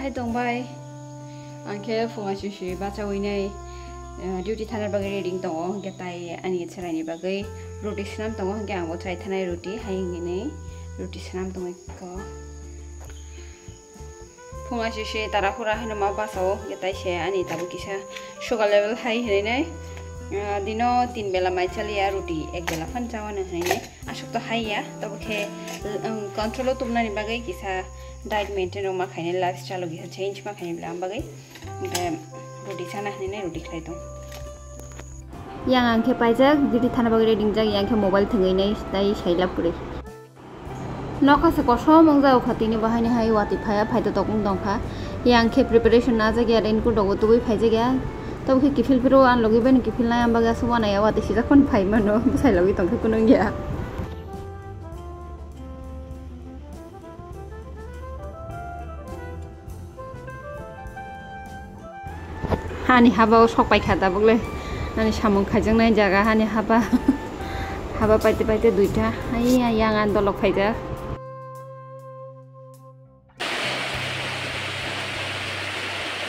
hai dong bai angke funga sushi baca winai duty thanar bagai reading tongo hangke tai ani cherai ni bagai roti snam tongo hangke angbo trai thanai roti haingi nei roti snam tongo ko funga sushi tarakura hino ma basao hangke tai se ani tabu kisa sugar level high hene nei dino 3 bela mai chalia roti 1 bela fan chawana hene asuk to high ya tabu ke control tumna ni bagai kisa diet maintain ma khaine lifestyle gi change ma khaine bla bagai roti chana hene roti khai dong yang angke paijak didi thana bagai reading jag yang ke mobile thengai nei dai saila pure noka se koso mongja khatini bahani hai wati phaya phaito tokung dongkha yang ke preparation na jagi ar inku dogo tugui phaije ga tau ke kifil pero an logi ben kifil na ambaga suwana ya wati sija kon phai mano busai logi tongkha kunung ya hani haba sokpai khata bugle ani samung khajang nai jaga hani haba paite duita ai yang an dolok khaija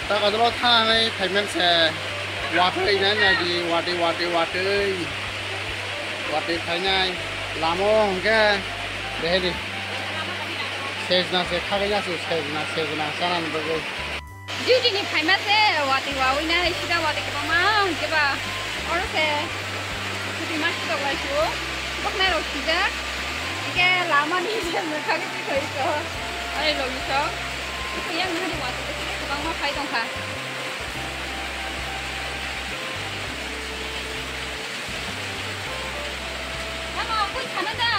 ta ka dolo tha nai thaimen se watai na na gi watai thainai lamo hongke behedi sejna se khagaya su sejna sanan bago duty ni phaima se wati wawi na sida wati ke ma ke ba or se kuti mas to ga shu bakna ro sida ke lama ni se me khagi ti khoi so ai lo ni so yang na ni wati ke bang ma phai dong kha ama kui khana da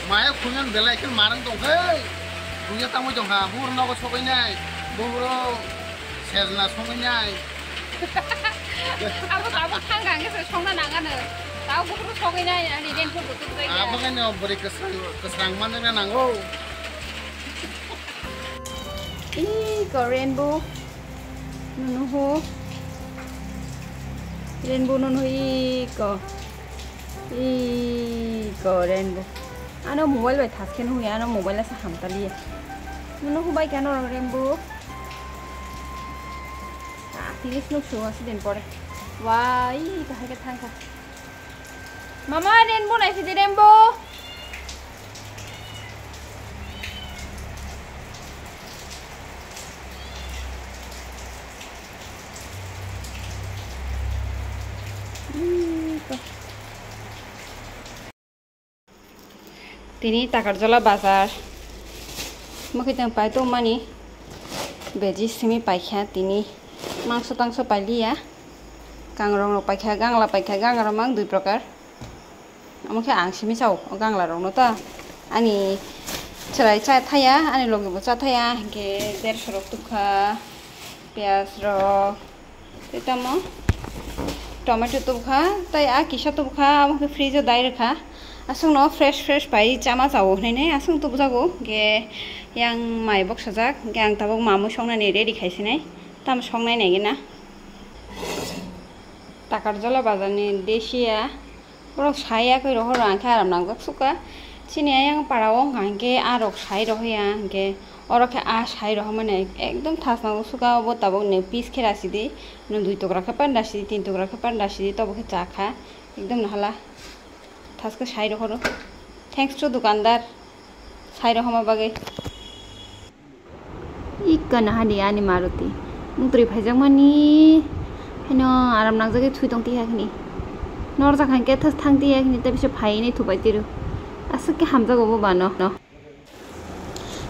maya khunyan belai ken marang dong hai buya tamu dong ha bur no ko sobai nai buro sejna sobai nai abu thanggang ke songna nangana tau buru sobai nai ani den ko butu dai apa kan yo beri kesrang mana na nango ko rainbow nunu ho rainbow nunu ko rainbow ano mobile bai thasken hu ano mobile sa hamtali nunu ho bai kano rainbow tiris no show asiden pore wai kahai ka thangka mama rainbow nai si rainbow tini takarjola bazar mokitang pai to mani beji simi paikha tini mangso tangso paili ya kangrong ro paikha gangla paikha gangra mang dui prokar amokhe ang simi chau gangla rong no ta ani chrai cha thaya ani logi bo cha thaya ke 150 rok tukha pyas rok tetamo tomato tukha tai a kisa tukha amokhe fridge dai rakha asung no fresh pai chama chawo nei asung tu bujago ge yang mai bok sajak gang tabok mamu songna ni ready khaisi nai tam songnai nei gina takarjola bazar ni desia borok saya koi roho rangkha aram nangjak suka chini yang parao hangke arok sai rohya ge orokhe a sai roho mane ekdom thas nango suka bo tabok ne piece khera sidi no 2 tokra kha panda sidi 3 tokra kha panda sidi tabok cha kha ekdom nahala थासको साइ रखरो thanks to दुकानदार साइ रखमा बागे इकन हानि आनि मारुति मुत्रि भाइजों मानि हैनो आराम नांजागे थुइदंति हाखनि नर जाखांके थस थांति हाखनि त बिसे फाइनै थुबाइतिरु आसके हामजागोबो बानो न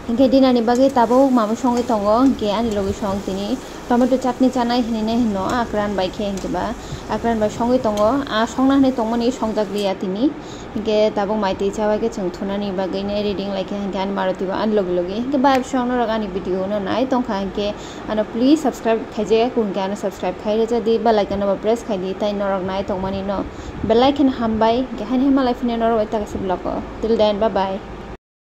इंके दिनानि बागे ताबो मामु संगे तंगो इंके आनि लोगि सं तिनि टमेटो चाटनी चानाय हनिने हनो आक्रान बाइखे इंकेबा आक्रान बाइ संगे तंगो आ संना हने तंगमनि संजागलिया तिनि इंके ताबो माइति चावाके चंथुनानि बागैने रिडिंग लाइके गान मारुतिबा आन लोगि इंके बाय संनो रगानि भिडियो न नाय तंखा इंके आनो प्लीज सब्सक्राइब खाइजे कुन गान सब्सक्राइब खाइरे जदि बेल आइकन बा प्रेस खाइदि ताइ नरक नाय तंगमनि न बेल आइकन हामबाय के हानि हामा लाइफने नरक ताकासे block till then bye bye